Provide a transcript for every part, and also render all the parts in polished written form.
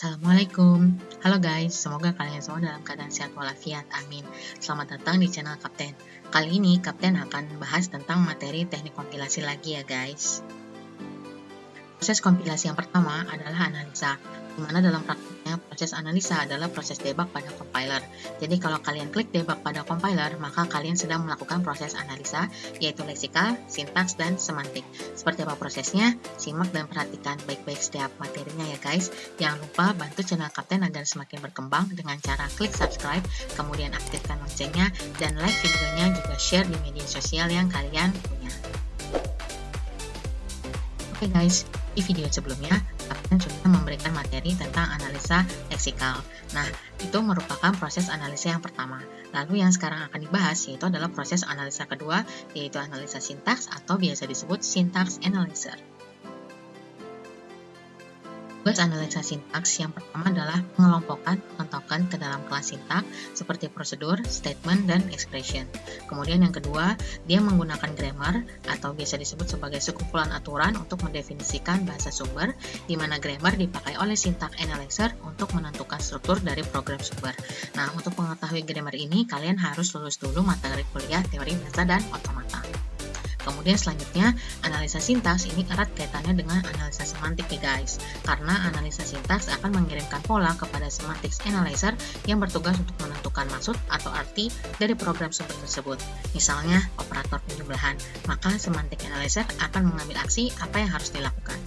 Assalamualaikum. Halo guys, semoga kalian semua dalam keadaan sehat walafiat. Amin. Selamat datang di channel Kapten. Kali ini Kapten akan bahas tentang materi teknik kompilasi lagi ya guys. Proses kompilasi yang pertama adalah analisa, di mana dalam praktiknya proses analisa adalah proses debug pada compiler. Jadi kalau kalian klik debug pada compiler, maka kalian sedang melakukan proses analisa, yaitu leksikal, sintaks, dan semantik. Seperti apa prosesnya? Simak dan perhatikan baik-baik setiap materinya ya guys. Jangan lupa bantu channel Kapten agar semakin berkembang dengan cara klik subscribe, kemudian aktifkan loncengnya, dan like videonya, juga share di media sosial yang kalian punya. Oke guys, di video sebelumnya, Kapten sudah memberikan materi tentang analisa leksikal. Nah, itu merupakan proses analisa yang pertama. Lalu yang sekarang akan dibahas yaitu adalah proses analisa kedua, yaitu analisa sintaks atau biasa disebut syntax analyzer. Tugas analisa sintaks yang pertama adalah pengelompokan token ke dalam kelas sintaks seperti prosedur, statement, dan expression. Kemudian yang kedua, dia menggunakan grammar atau biasa disebut sebagai sekumpulan aturan untuk mendefinisikan bahasa sumber, di mana grammar dipakai oleh syntax analyzer untuk menentukan struktur dari program sumber. Nah, untuk mengetahui grammar ini, kalian harus lulus dulu materi kuliah teori bahasa dan otomata. Kemudian selanjutnya, analisa sintaks ini erat kaitannya dengan analisa semantik nih guys, karena analisa sintaks akan mengirimkan pola kepada semantics analyzer yang bertugas untuk menentukan maksud atau arti dari program sumber tersebut. Misalnya, operator penjumlahan, maka semantic analyzer akan mengambil aksi apa yang harus dilakukan.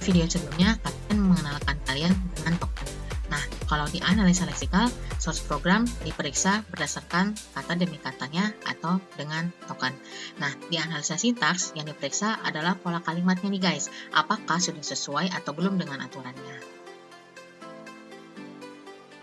Video sebelumnya, Kapten mengenalkan kalian dengan token. Nah, kalau di analisa leksikal, source program diperiksa berdasarkan kata demi katanya atau dengan token. Nah, di analisa sintaks yang diperiksa adalah pola kalimatnya nih guys, apakah sudah sesuai atau belum dengan aturannya.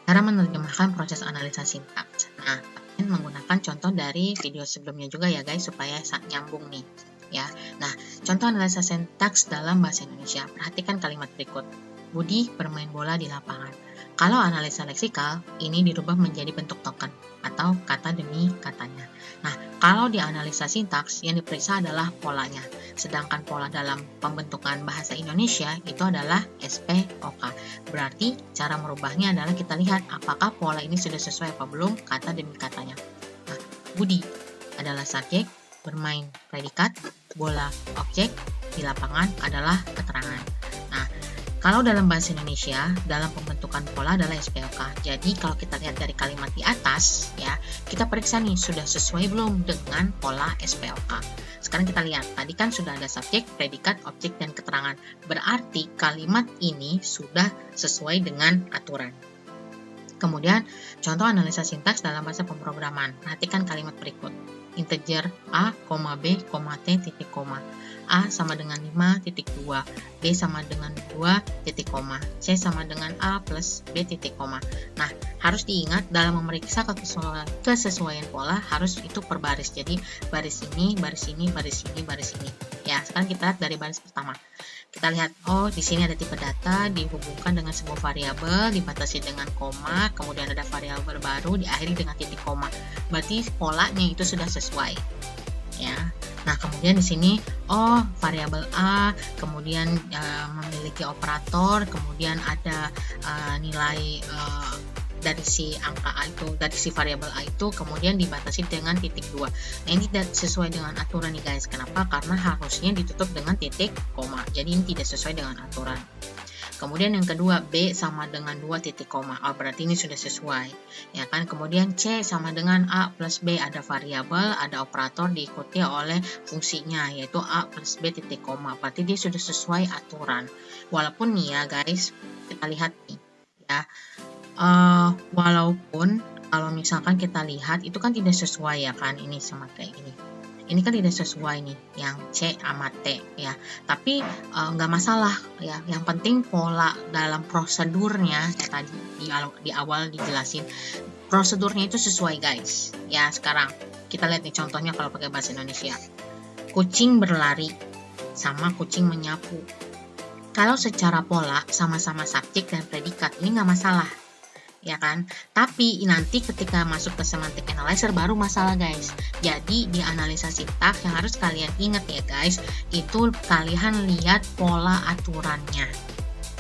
Cara menerjemahkan proses analisa sintaks. Nah, Kapten menggunakan contoh dari video sebelumnya juga ya guys, supaya nyambung nih. Ya, nah, contoh analisa sintaks dalam bahasa Indonesia. Perhatikan kalimat berikut. Budi bermain bola di lapangan. Kalau analisa leksikal, ini dirubah menjadi bentuk token atau kata demi katanya. Nah, kalau di analisa sintaks, yang diperiksa adalah polanya. Sedangkan pola dalam pembentukan bahasa Indonesia itu adalah SPOK. Berarti cara merubahnya adalah kita lihat apakah pola ini sudah sesuai apa belum kata demi katanya. Nah, Budi adalah subjek, bermain predikat, bola objek, di lapangan adalah keterangan. Kalau dalam bahasa Indonesia, dalam pembentukan pola adalah SPOK. Jadi kalau kita lihat dari kalimat di atas, ya, kita periksa nih sudah sesuai belum dengan pola SPOK. Sekarang kita lihat, tadi kan sudah ada subjek, predikat, objek, dan keterangan. Berarti kalimat ini sudah sesuai dengan aturan. Kemudian, contoh analisa sintaks dalam bahasa pemrograman. Perhatikan kalimat berikut. Integer A, B, T, titik koma. A sama dengan 5, B sama dengan 2, titik koma. C sama dengan A plus B, titik koma. Nah, harus diingat dalam memeriksa kesesuaian pola harus itu per baris. Jadi, baris ini, baris ini, baris ini, baris ini. Ya, sekarang kita lihat dari baris pertama. Kita lihat, oh di sini ada tipe data dihubungkan dengan sebuah variabel, dibatasi dengan koma, kemudian ada variabel baru diakhiri dengan titik koma. Berarti polanya itu sudah sesuai. Ya. Nah, kemudian di sini oh variabel A, kemudian memiliki operator, kemudian ada nilai dari si angka A itu, dari si variabel A itu, kemudian dibatasi dengan titik 2. Nah, ini tidak sesuai dengan aturan nih guys. Kenapa? Karena harusnya ditutup dengan titik koma. Jadi ini tidak sesuai dengan aturan. Kemudian yang kedua, B sama dengan 2 titik koma. Oh, berarti ini sudah sesuai. Ya kan? Kemudian C sama dengan A plus B, ada variabel, ada operator diikuti oleh fungsinya, yaitu A plus B titik koma. Berarti dia sudah sesuai aturan. Walaupun nih ya guys, kita lihat nih ya. Walaupun kalau misalkan kita lihat itu kan tidak sesuai ya kan, ini sama kayak gini. Ini kan tidak sesuai nih yang C sama T ya. Tapi nggak masalah ya. Yang penting pola dalam prosedurnya ya, tadi di awal dijelasin prosedurnya itu sesuai guys. Ya, sekarang kita lihat nih contohnya kalau pakai bahasa Indonesia. Kucing berlari sama kucing menyapu. Kalau secara pola sama-sama subjek dan predikat ini nggak masalah. ya kan? Tapi nanti ketika masuk ke semantic analyzer baru masalah guys. Jadi di analisa sintaks yang harus kalian ingat ya guys, itu kalian lihat pola aturannya.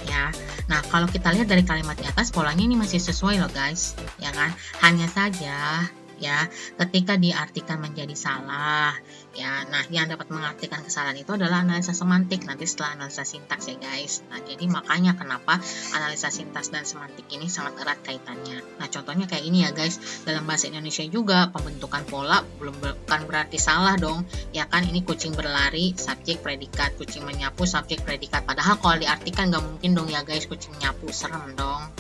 Ya, nah kalau kita lihat dari kalimat di atas polanya ini masih sesuai loh guys, ya kan? Hanya saja ya ketika diartikan menjadi salah ya, nah yang dapat mengartikan kesalahan itu adalah analisa semantik nanti setelah analisa sintaks ya guys. Nah jadi makanya kenapa analisa sintaks dan semantik ini sangat erat kaitannya. Nah contohnya kayak ini ya guys, dalam bahasa Indonesia juga pembentukan pola bukan berarti salah dong ya kan. Ini kucing berlari subjek predikat, kucing menyapu subjek predikat, padahal kalau diartikan nggak mungkin dong ya guys kucing nyapu, serem dong.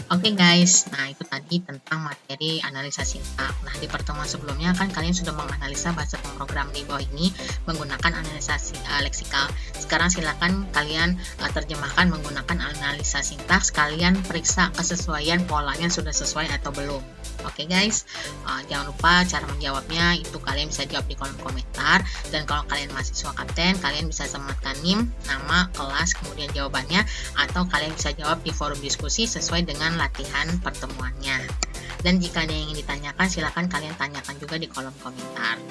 Oke guys, nah itu tadi tentang materi analisa sintaks. Nah di pertemuan sebelumnya kan kalian sudah menganalisa bahasa pemrogram di bawah ini menggunakan analisa leksikal. Sekarang silakan kalian terjemahkan menggunakan analisa sintaks. Kalian periksa kesesuaian polanya sudah sesuai atau belum. Oke guys, jangan lupa cara menjawabnya itu kalian bisa jawab di kolom komentar. Dan kalau kalian mahasiswa kapten, kalian bisa sematkan NIM, nama, kelas, kemudian jawabannya. Atau kalian bisa jawab di forum diskusi sesuai dengan latihan pertemuannya. Dan jika ada yang ingin ditanyakan, silakan kalian tanyakan juga di kolom komentar.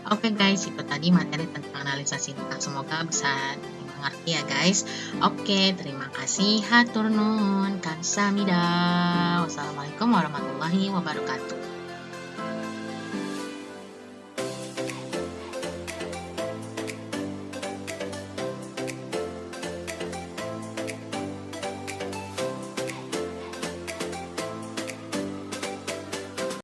Oke guys, itu tadi materi tentang analisa sintaks. Semoga bisa dimengerti ya guys. Oke, terima kasih. Hatur nuhun. Kamsahamnida. Wassalamualaikum warahmatullahi wabarakatuh.